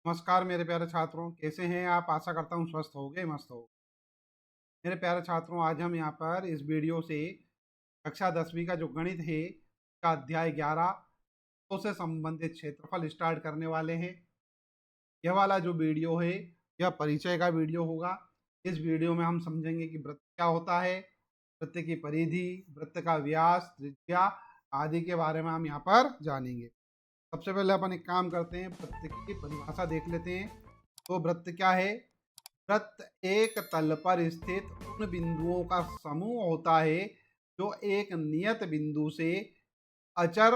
नमस्कार मेरे प्यारे छात्रों, कैसे हैं आप? आशा करता हूँ स्वस्थ होंगे, मस्त हो। मेरे प्यारे छात्रों, आज हम यहाँ पर इस वीडियो से कक्षा 10वीं का जो गणित है का अध्याय 11 तो से संबंधित क्षेत्रफल स्टार्ट करने वाले हैं। यह वाला जो वीडियो है यह परिचय का वीडियो होगा। इस वीडियो में हम समझेंगे कि वृत्त क्या होता है, वृत्त की परिधि, वृत्त का व्यास, त्रिज्या आदि के बारे में हम यहाँ पर जानेंगे। सबसे पहले अपन एक काम करते हैं, वृत्त की परिभाषा देख लेते हैं। तो वृत्त क्या है? वृत्त एक तल पर स्थित उन बिंदुओं का समूह होता है जो एक नियत बिंदु से अचर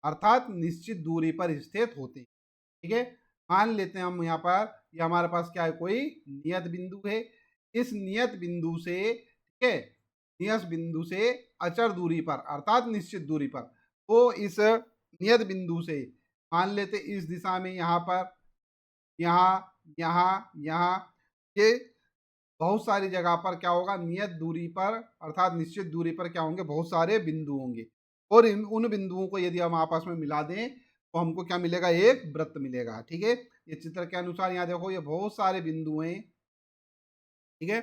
अर्थात निश्चित दूरी पर स्थित होते हैं। ठीक है, मान लेते हैं हम यहाँ पर ये हमारे पास क्या है, कोई नियत बिंदु है। इस नियत बिंदु से, ठीक है, नियत बिंदु से अचर दूरी पर अर्थात निश्चित दूरी पर, तो इस नियत बिंदु से मान लेते इस दिशा में यहाँ पर, यहाँ, यहाँ, यहाँ, ये बहुत सारी जगह पर क्या होगा, नियत दूरी पर अर्थात निश्चित दूरी पर क्या होंगे, बहुत सारे बिंदु होंगे। और इन उन बिंदुओं को यदि हम आपस में मिला दें तो हमको क्या मिलेगा, एक वृत्त मिलेगा। ठीक है, ये चित्र के अनुसार यहाँ देखो, ये बहुत सारे बिंदु हैं। ठीक है,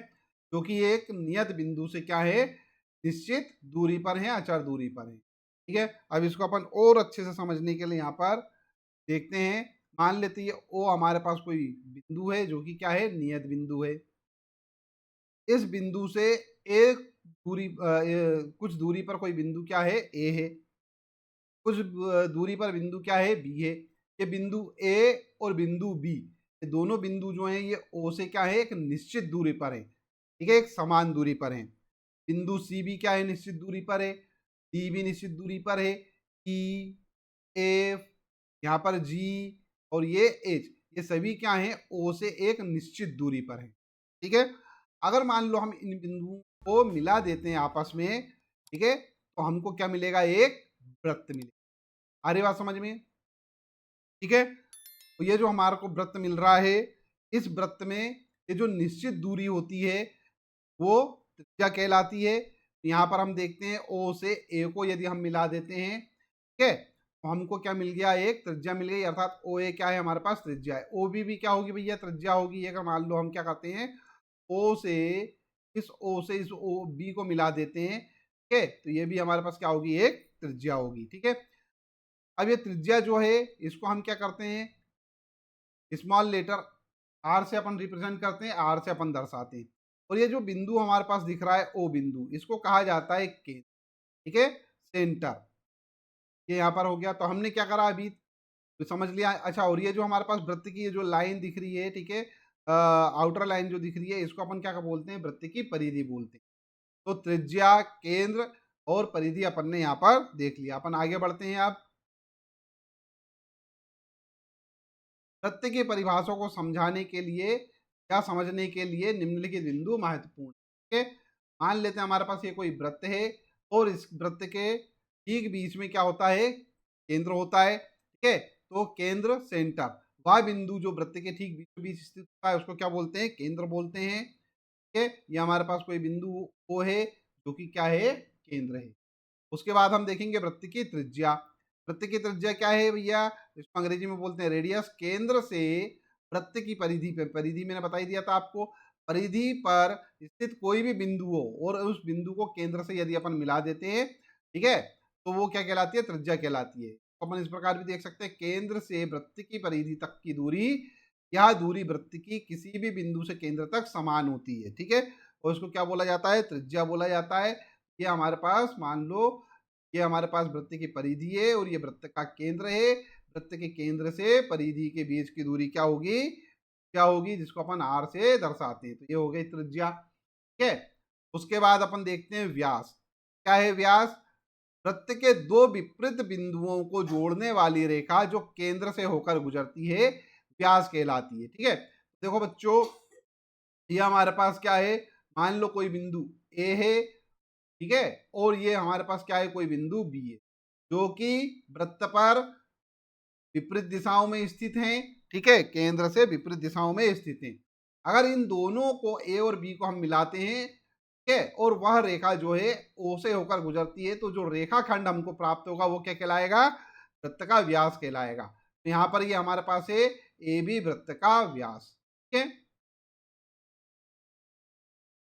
जो कि एक नियत बिंदु से क्या है, निश्चित दूरी पर है, अचर दूरी पर है। ठीक है, अब इसको अपन और अच्छे से समझने के लिए यहाँ पर देखते हैं। मान लेते हैं ओ हमारे पास कोई बिंदु है जो कि क्या है, नियत बिंदु है। इस बिंदु से एक दूरी कुछ दूरी पर कोई बिंदु क्या है, ए है। कुछ दूरी पर बिंदु क्या है, बी है। ये बिंदु ए और बिंदु बी, ये दोनों बिंदु जो हैं ये ओ से क्या है, एक निश्चित दूरी पर है। ठीक है, एक समान दूरी पर है। बिंदु सी भी क्या है, निश्चित दूरी पर है। डी भी निश्चित दूरी पर है। ई, एफ, यहाँ पर जी और ये एच, ये सभी क्या है, ओ से एक निश्चित दूरी पर है। ठीक है, अगर मान लो हम इन बिंदुओं को मिला देते हैं आपस में, ठीक है, तो हमको क्या मिलेगा, एक वृत्त मिलेगा। आ रही बात समझ में? ठीक है, तो ये जो हमारे को वृत्त मिल रहा है, इस वृत्त में ये जो निश्चित दूरी होती है वो त्रिज्या कहलाती है। यहाँ पर हम देखते हैं ओ से ए को यदि हम मिला देते हैं, ठीक है, तो हमको क्या मिल गया, एक त्रिज्या मिल गई। अर्थात ओ ए क्या है, हमारे पास त्रिज्या है। ओ बी भी क्या होगी भैया, त्रिज्या होगी। अगर मान लो हम क्या करते हैं, ओ से इस ओ बी को मिला देते हैं, ठीक है, तो ये भी हमारे पास क्या होगी, एक त्रिज्या होगी। ठीक है, अब ये त्रिज्या जो है इसको हम क्या करते हैं, स्मॉल लेटर आर से अपन रिप्रेजेंट करते हैं, आर से अपन दर्शाते हैं। और ये जो बिंदु हमारे पास दिख रहा है ओ बिंदु, इसको कहा जाता है केंद्र। ठीक है, सेंटर, ये यहाँ पर हो गया। तो हमने क्या करा अभी, तो समझ लिया। अच्छा, और ये जो हमारे पास वृत्त की ये जो लाइन दिख रही है, ठीक है, आउटर लाइन जो दिख रही है, इसको अपन क्या बोलते हैं, वृत्त की परिधि बोलते हैं। तो त्रिज्या, केंद्र और परिधि अपन ने यहाँ पर देख लिया। अपन आगे बढ़ते हैं। अब वृत्त की परिभाषा को समझाने के लिए या समझने के लिए निम्नलिखित बिंदु महत्वपूर्ण। ठीक है, मान लेते हैं हमारे पास ये कोई वृत्त है और इस वृत्त के ठीक बीच में क्या होता है, केंद्र होता है। ठीक है, तो केंद्र, सेंटर, वह बिंदु जो वृत्त के ठीक बीचों बीच स्थित होता है उसको क्या बोलते हैं, केंद्र बोलते हैं। ठीक है, ये हमारे पास कोई बिंदु ओ है जो कि क्या है, केंद्र है। उसके बाद हम देखेंगे वृत्त की त्रिज्या। वृत्त की त्रिज्या क्या है भैया, इसको अंग्रेजी में बोलते हैं रेडियस। केंद्र से वृत्त की परिधि पे, परिधि मैंने बता ही दिया था आपको, परिधि पर स्थित कोई भी बिंदु हो और उस बिंदु को केंद्र से यदि अपन मिला देते हैं, ठीक है, तो वो क्या कहलाती है, त्रिज्या कहलाती है। तो अपन इस प्रकार भी देख सकते हैं, केंद्र से वृत्त की परिधि तक की दूरी, यह दूरी वृत्त की किसी भी बिंदु से केंद्र तक समान होती है। ठीक है, और इसको क्या बोला जाता है, त्रिज्या बोला जाता है। ये हमारे पास मान लो, ये हमारे पास वृत्त की परिधि है और ये वृत्त का केंद्र है। वृत्त के केंद्र से परिधि के बीच की दूरी क्या होगी, क्या होगी, जिसको अपन आर से दर्शाते हैं। तो ये हो गई त्रिज्या। ठीक है, उसके बाद अपन देखते हैं व्यास। क्या है व्यास, वृत्त के दो विपरीत बिंदुओं को जोड़ने वाली रेखा जो केंद्र से होकर गुजरती है, व्यास कहलाती है। ठीक है, देखो बच्चों, ये हमारे पास क्या है, मान लो कोई बिंदु ए है, ठीक है, और ये हमारे पास क्या है, कोई बिंदु बी है जो कि वृत्त पर विपरीत दिशाओं में स्थित हैं। ठीक है, केंद्र से विपरीत दिशाओं में स्थित हैं। अगर इन दोनों को ए और बी को हम मिलाते हैं, ठीक है, और वह रेखा जो है ओ से होकर गुजरती है, तो जो रेखाखंड हमको प्राप्त होगा वो क्या कहलाएगा, वृत्त का व्यास कहलाएगा। तो यहाँ पर ये हमारे पास है ए बी वृत्त का व्यास। ठीक है,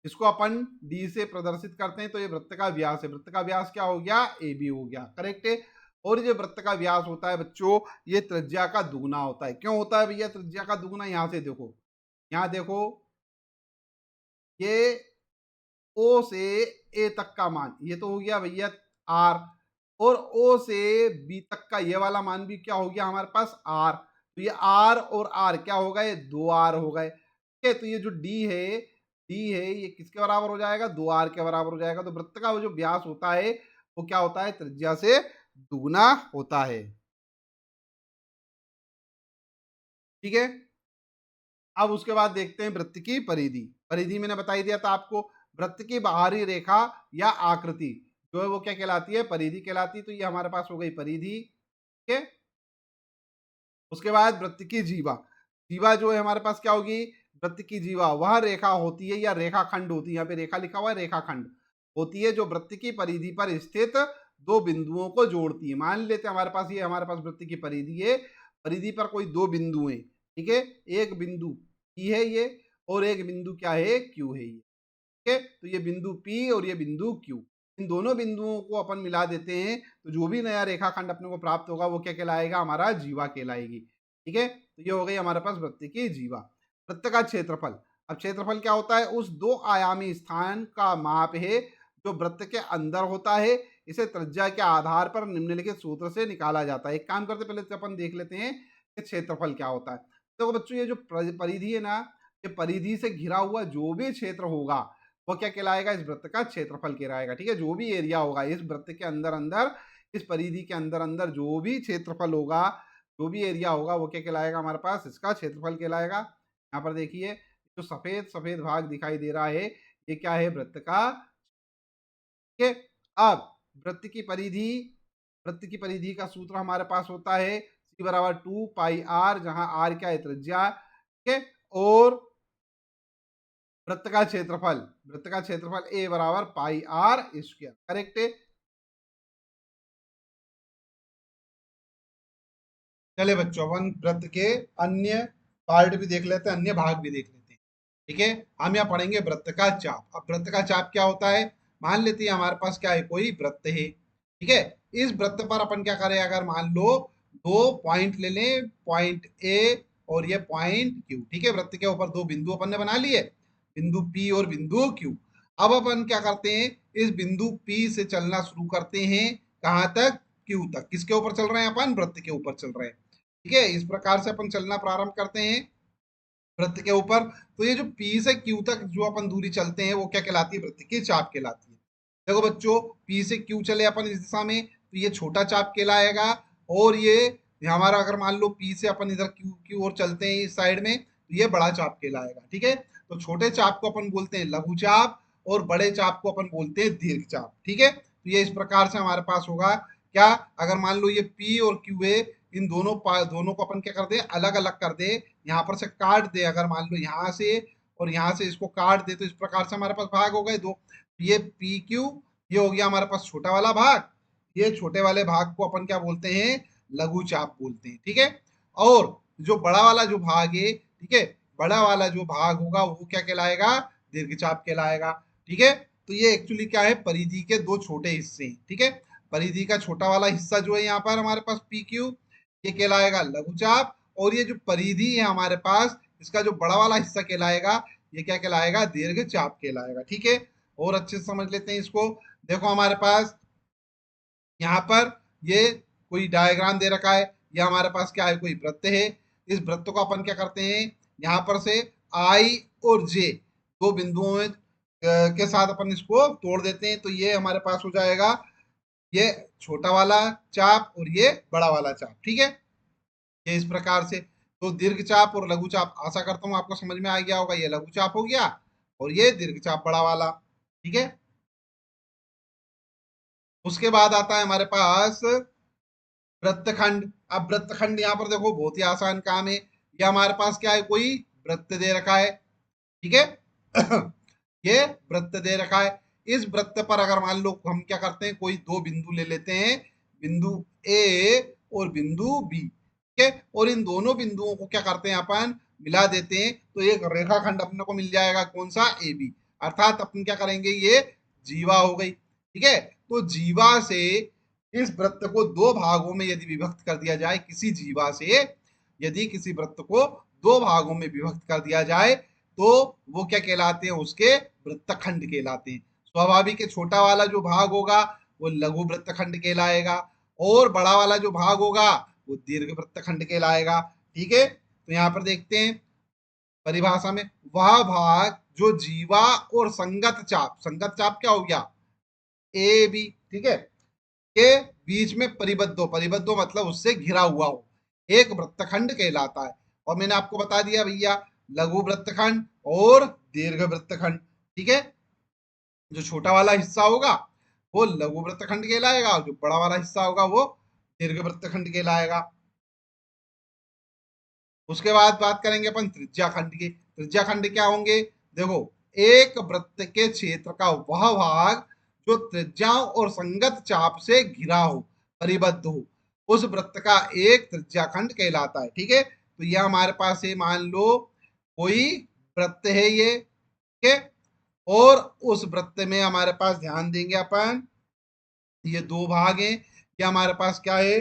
इसको अपन डी से प्रदर्शित करते हैं तो ये वृत्त का व्यास है। वृत्त का व्यास क्या हो गया, ए बी हो गया, करेक्ट है। और ये वृत्त का व्यास होता है बच्चों, ये त्रिज्या का दुगना होता है। क्यों होता है भैया त्रिज्या का दुगना, यहां से देखो, यहां देखो, ये ओ से ए तक का मान, ये तो हो गया भैया आर, और ओ से बी तक का ये वाला मान भी क्या हो गया हमारे पास आर। तो ये आर और आर क्या हो गए, 2r हो गए। ठीक है, तो ये जो डी है ये किसके बराबर हो जाएगा, 2r के बराबर हो जाएगा। तो वृत्त का वो जो व्यास होता है वो क्या होता है, त्रिज्या से दुगना होता है। ठीक है, अब उसके बाद देखते हैं वृत्त की परिधि। परिधि मैंने बता ही दिया था आपको, वृत्त की बाहरी रेखा या आकृति जो है वो क्या कहलाती है, परिधि कहलाती है। तो ये हमारे पास हो गई परिधि। ठीक है, उसके बाद वृत्त की जीवा। जीवा जो है हमारे पास क्या होगी, वृत्त की जीवा वह रेखा होती है या रेखाखंड होती है, यहाँ पे रेखा लिखा हुआ है, रेखाखंड होती है जो वृत्त की परिधि पर स्थित दो बिंदुओं को जोड़ती है। मान लेते हैं हमारे पास ये हमारे पास वृत्त की परिधि है, परिधि पर कोई दो बिंदु है। ठीक है, एक बिंदु P है ये, और एक बिंदु क्या है, Q है ये। ठीक है, तो ये बिंदु P और ये बिंदु Q, इन दोनों बिंदुओं को अपन मिला देते हैं तो जो भी नया रेखाखंड अपने को प्राप्त होगा वो क्या कहलाएगा, हमारा जीवा कहलाएगी। ठीक है, तो ये हो गई हमारे पास वृत्त की जीवा। वृत्त का क्षेत्रफल, अब क्षेत्रफल क्या होता है, उस दो आयामी स्थान का माप है जो वृत्त के अंदर होता है। इसे त्रिज्या के आधार पर निम्नलिखित सूत्र से निकाला जाता है। एक काम करते पहले अपन देख लेते हैं कि क्षेत्रफल क्या होता है। तो बच्चों ये जो परिधि है ना, ये परिधि से घिरा हुआ जो भी क्षेत्र होगा वो क्या कहलाएगा, इस वृत्त का क्षेत्रफल कहलाएगा। ठीक है, जो भी एरिया होगा इस वृत्त के अंदर अंदर, इस परिधि के अंदर अंदर जो भी क्षेत्रफल होगा, जो भी एरिया होगा वो क्या कहलाएगा, हमारे पास इसका क्षेत्रफल कहलाएगा। यहाँ पर देखिए जो सफेद सफेद भाग दिखाई दे रहा है ये क्या है, वृत्त का। ठीक है, अब वृत्त की परिधि, वृत्त की परिधि का सूत्र हमारे पास होता है C बराबर 2 पाई r, जहां r क्या है, त्रिज्या। ठीक है, और वृत्त का क्षेत्रफल, वृत्त का क्षेत्रफल A बराबर पाई r स्क्वायर, करेक्ट है। चले बच्चों अपन वृत्त के अन्य पार्ट भी देख लेते हैं, अन्य भाग भी देख लेते हैं। ठीक है, हम यहाँ पढ़ेंगे वृत्त का चाप। अब वृत्त का चाप क्या होता है, मान लेते हैं हमारे पास क्या है, कोई वृत्त है। ठीक है, इस वृत्त पर अपन क्या करें, अगर मान लो दो पॉइंट ले लें, पॉइंट ए और ये पॉइंट क्यू। ठीक है, वृत्त के ऊपर दो बिंदु अपन ने बना लिए, बिंदु पी और बिंदु क्यू। अब अपन क्या करते हैं, इस बिंदु पी से चलना शुरू करते हैं, कहाँ तक, क्यू तक। किसके ऊपर चल रहे हैं अपन, वृत्त के ऊपर चल रहे हैं। ठीक है, इस प्रकार से अपन चलना प्रारंभ करते हैं वृत्त के ऊपर। तो ये जो P से Q तक जो अपन दूरी चलते हैं वो क्या कहलाती है, वृत्त की चाप कहलाती है। देखो बच्चों, P से Q चले अपन इस दिशा में तो ये छोटा चाप कहलाएगा, और ये हमारा अगर मान लो P से अपन इधर Q की ओर चलते हैं इस साइड में तो ये बड़ा चाप कहलाएगा। ठीक है, तो छोटे चाप को अपन बोलते हैं लघु चाप, और बड़े चाप को अपन बोलते हैं दीर्घ चाप। ठीक है, तो ये इस प्रकार से हमारे पास होगा क्या, अगर मान लो ये P और Q है, इन दोनों को अपन क्या कर दे, अलग अलग कर दे, यहाँ पर से काट दे। अगर मान लो यहाँ से और यहाँ से इसको काट दे तो इस प्रकार से हमारे पास भाग हो गए दो। ये पी क्यू, ये हो गया हमारे पास छोटा वाला भाग। ये छोटे वाले भाग को अपन क्या बोलते हैं, लघु चाप बोलते हैं। ठीक है, और जो बड़ा वाला जो भाग है, ठीक है, बड़ा वाला जो भाग होगा वो क्या कहलाएगा, दीर्घ चाप कहलाएगा। ठीक है, तो ये एक्चुअली क्या है, परिधि के दो छोटे हिस्से हैं। ठीक है, परिधि का छोटा वाला हिस्सा जो है यहाँ पर हमारे पास पी क्यू, ये कहलाएगा लघु चाप, और ये जो परिधि है हमारे पास, इसका जो बड़ा वाला हिस्सा कहलाएगा, ये क्या कहलाएगा, दीर्घ चाप कहलाएगा। ठीक है, और अच्छे से समझ लेते हैं इसको। देखो हमारे पास यहाँ पर ये कोई डायग्राम दे रखा है, ये हमारे पास क्या है, कोई वृत्त है। इस वृत्त को अपन क्या करते हैं, यहाँ पर से I और J दो बिंदुओं में के साथ अपन इसको तोड़ देते हैं, तो ये हमारे पास हो जाएगा ये छोटा वाला चाप और ये बड़ा वाला चाप। ठीक है, ये इस प्रकार से। तो दीर्घ चाप और लघु चाप, आशा करता हूँ आपको समझ में आ गया होगा। ये लघु चाप हो गया और ये दीर्घ चाप बड़ा वाला। ठीक है, उसके बाद आता है हमारे पास वृत्तखंड। अब वृत्तखंड यहाँ पर देखो बहुत ही आसान काम है। ये हमारे पास क्या है, कोई वृत्त दे रखा है। ठीक है ये वृत्त दे रखा है। इस वृत्त पर अगर मान लो हम क्या करते हैं, कोई दो बिंदु ले लेते हैं, बिंदु ए और बिंदु बी। ठीक है। और इन दोनों बिंदुओं को क्या करते हैं अपन, मिला देते हैं, तो एक रेखाखंड अपने को मिल जाएगा, कौन सा, ए बी। अर्थात अपन क्या करेंगे, ये जीवा हो गई, ठीक है। तो जीवा से इस वृत्त को दो भागों में यदि विभक्त कर दिया जाए, किसी जीवा से यदि किसी वृत्त को दो भागों में विभक्त कर दिया जाए, तो वो क्या कहलाते हैं, उसके वृत्तखंड कहलाते हैं। स्वाभाविक है, छोटा वाला जो भाग होगा वो लघु वृत्तखंड कहलाएगा, और बड़ा वाला जो भाग होगा वो दीर्घ वृत्तखंड कहलाएगा, ठीक है। तो यहाँ पर देखते हैं परिभाषा में, वह भाग जो जीवा और संगत चाप क्या हो गया, ए बी, ठीक है, के बीच में परिबद्ध हो मतलब उससे घिरा हुआ हो, एक वृत्तखंड कहलाता है। और मैंने आपको बता दिया भैया, लघु वृत्तखंड और दीर्घ वृत्तखंड, ठीक है। जो छोटा वाला हिस्सा होगा वो लघु वृत्तखंड कहलाएगा, और जो बड़ा वाला हिस्सा होगा वो दीर्घ वृत्तखंड कहलाएगा। उसके बाद बात करेंगे अपन त्रिज्या खंड की। त्रिज्या खंड क्या होंगे, देखो, एक वृत्त के क्षेत्र का वह भाग जो त्रिज्याओं और संगत चाप से घिरा हो, परिबद्ध हो, उस वृत्त का एक त्रिज्या खंड कहलाता है, ठीक है। तो यह हमारे पास है, मान लो कोई वृत्त है ये, ठीक है, और उस वृत्त में हमारे पास ध्यान देंगे अपन, ये दो भाग हैं, ये हमारे पास क्या है,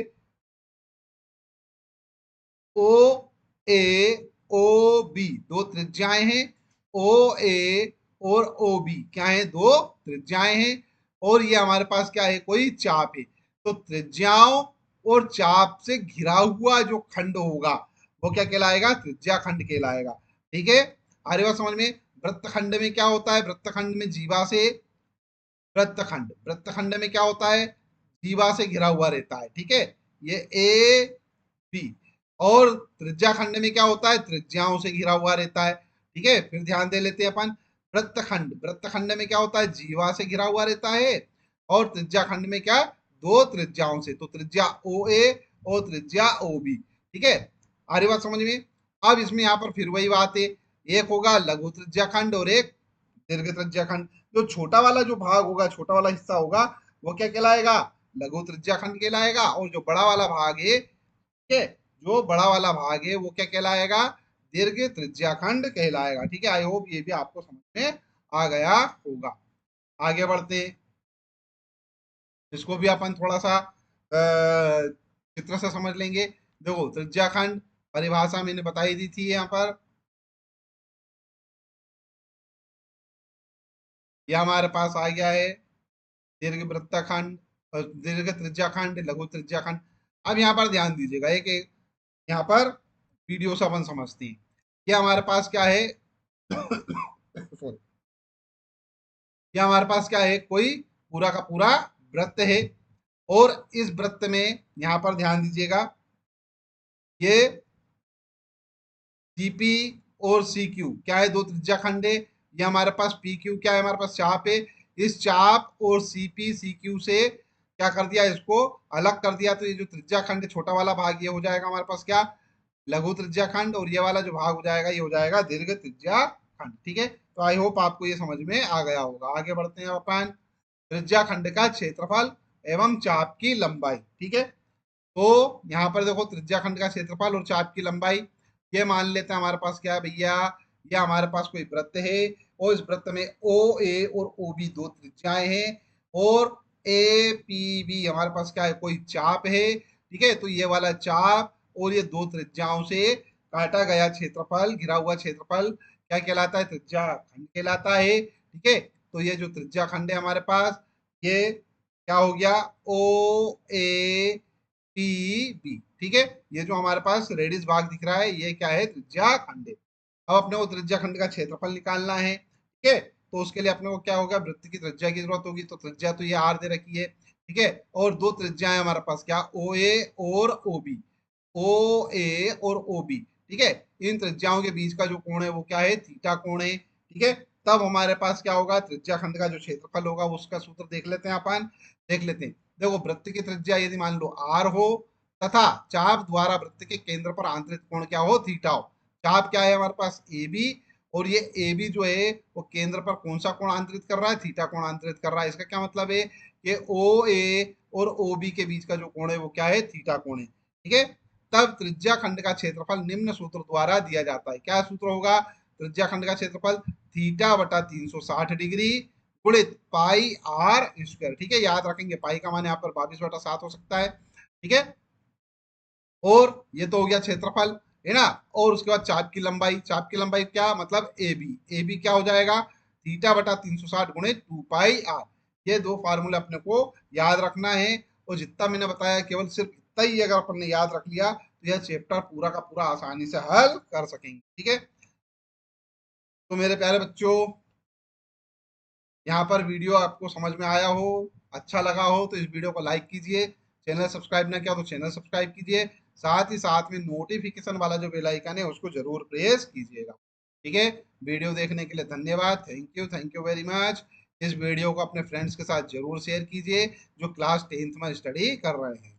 ओ ए ओ बी, दो त्रिज्याएं हैं, ओ ए और ओ बी क्या है, दो त्रिज्याएं हैं, और ये हमारे पास क्या है, कोई चाप है। तो त्रिज्याओं और चाप से घिरा हुआ जो खंड होगा वो क्या कहलाएगा, त्रिज्या खंड कहलाएगा, ठीक है। आ रही बात समझ में। वृत्तखंड में क्या होता है, वृत्तखंड में जीवा से, वृत्तखंड में क्या होता है, जीवा से घिरा हुआ रहता है, ठीक है, ये ए बी। और त्रिज्या खंड में क्या होता है, त्रिज्याओं से घिरा हुआ रहता है, ठीक है। फिर ध्यान दे लेते हैं अपन, वृत्तखंड में क्या होता है, जीवा से घिरा हुआ रहता है, और त्रिज्या खंड में क्या, दो त्रिज्याओं से, तो त्रिज्या ओ ए और त्रिज्या ओ बी, ठीक है। आ रही बात समझ में। अब इसमें यहाँ पर फिर वही बात है, एक होगा लघु त्रिज्या खंड और एक दीर्घ त्रिज्या खंड। जो छोटा वाला जो भाग होगा, छोटा वाला हिस्सा होगा, वो क्या कहलाएगा, लघु त्रिज्या खंड कहलाएगा, और जो बड़ा वाला भाग है, ठीक है, जो बड़ा वाला भाग है वो क्या कहलाएगा, दीर्घ त्रिज्या खंड कहलाएगा, ठीक है। आई होप ये भी आपको समझ में आ गया होगा। आगे बढ़ते, इसको भी अपन थोड़ा सा चित्र से समझ लेंगे। देखो, त्रिज्या खंड परिभाषा मैंने बताई दी थी यहाँ पर, यह हमारे पास आ गया है दीर्घ वृत्तखंड, दीर्घ त्रिज्या खंड, लघु त्रिज्या खंड। अब यहाँ पर ध्यान दीजिएगा, एक एक यहाँ पर वीडियो से अपन समझते हैं। ये हमारे पास क्या है सॉरी, ये हमारे पास क्या है, कोई पूरा का पूरा वृत्त है, और इस वृत्त में यहाँ पर ध्यान दीजिएगा, ये सीपी और सी क्यू क्या है, दो त्रिज्या खंड है। ये हमारे पास पी क्यू क्या है, हमारे पास चाप है। इस चाप और सीपी सी क्यू से क्या कर दिया, इसको अलग कर दिया, तो ये जो त्रिज्या खंड छोटा वाला भाग ये हो जाएगा हमारे पास क्या, लघु त्रिज्या खंड, और ये वाला जो भाग हो जाएगा ये हो जाएगा दीर्घ त्रिज्या खंड, ठीक है। तो आई होप आपको ये समझ में आ गया होगा। आगे बढ़ते हैं अपन, त्रिज्या खंड का क्षेत्रफल एवं चाप की लंबाई, ठीक है। तो यहाँ पर देखो, त्रिज्या खंड का क्षेत्रफल और चाप की लंबाई, ये मान लेते हैं हमारे पास क्या है भैया, ये हमारे पास कोई वृत्त है, और इस वृत्त में ओ ए और ओ बी दो त्रिज्याएं हैं, और ए पी बी हमारे पास क्या है, कोई चाप है, ठीक है। तो ये वाला चाप और ये दो त्रिज्याओं से काटा गया क्षेत्रफल, घिरा हुआ क्षेत्रफल क्या कहलाता है, त्रिज्या खंड कहलाता है, ठीक है। तो ये जो त्रिज्या खंड है हमारे पास, ये क्या हो गया, ओ ए पी बी, ठीक है। ये जो हमारे पास रेडियस भाग दिख रहा है ये क्या है, त्रिज्या खंड है। अब अपने को त्रिज्या खंड का क्षेत्रफल निकालना है, ठीक है। तो उसके लिए अपने को क्या होगा, वृत्त की त्रिज्या की जरूरत होगी, तो त्रिज्या तो ये आर दे रखी है, ठीक है। और दो त्रिज्याएं हमारे पास क्या, ओ ए और ओ बी, ओ ए और ओ बी, ठीक है। इन त्रिज्याओं के बीच का जो कोण है वो क्या है, थीटा कोण है, ठीक है। तब हमारे पास क्या होगा, त्रिज्या खंड का जो क्षेत्रफल होगा उसका सूत्र देख लेते हैं अपन, देख लेते हैं। देखो, वृत्त की त्रिज्या यदि मान लो आर हो, तथा चाप द्वारा वृत्त के केंद्र पर आंतरिक कोण क्या हो, थीटा हो। चाप क्या है हमारे पास, ए बी, और ये ए बी जो है वो केंद्र पर कौन सा कोण आंतरित कर रहा है, थीटा कोण आंतरित कर रहा है। इसका क्या मतलब है, कि ओ ए और ओ बी के बीच का जो कोण है वो क्या है, थीटा कोण है, ठीक है। तब त्रिज्या खंड का क्षेत्रफल निम्न सूत्र द्वारा दिया जाता है। क्या सूत्र होगा? त्रिज्या खंड का क्षेत्रफल थीटा बटा 360 डिग्री गुणित पाई आर स्क्वायर। ठीक है, याद रखेंगे पाई का मान यहाँ पर 22/7 हो सकता है। ठीक है, और ये तो हो गया क्षेत्रफल, है ना। और उसके बाद चाप की लंबाई क्या मतलब ए बी क्या हो जाएगा? थीटा बटा 360 गुणित 2 पाई आर। ये दो फार्मूले अपने को याद रखना है, और जितना मैंने बताया केवल सिर्फ इतना ही अगर अपन ने याद रख लिया तो यह चैप्टर पूरा का पूरा आसानी से हल कर सकेंगे। ठीक है, तो मेरे प्यारे बच्चों, यहाँ पर वीडियो आपको समझ में आया हो, अच्छा लगा हो तो इस वीडियो को लाइक कीजिए। चैनल सब्सक्राइब ना किया तो चैनल सब्सक्राइब कीजिए। साथ ही साथ में नोटिफिकेशन वाला जो बेल आइकन है उसको जरूर प्रेस कीजिएगा। ठीक है, वीडियो देखने के लिए धन्यवाद। Thank you very much. इस वीडियो को अपने फ्रेंड्स के साथ जरूर शेयर कीजिए जो क्लास 10th में स्टडी कर रहे हैं।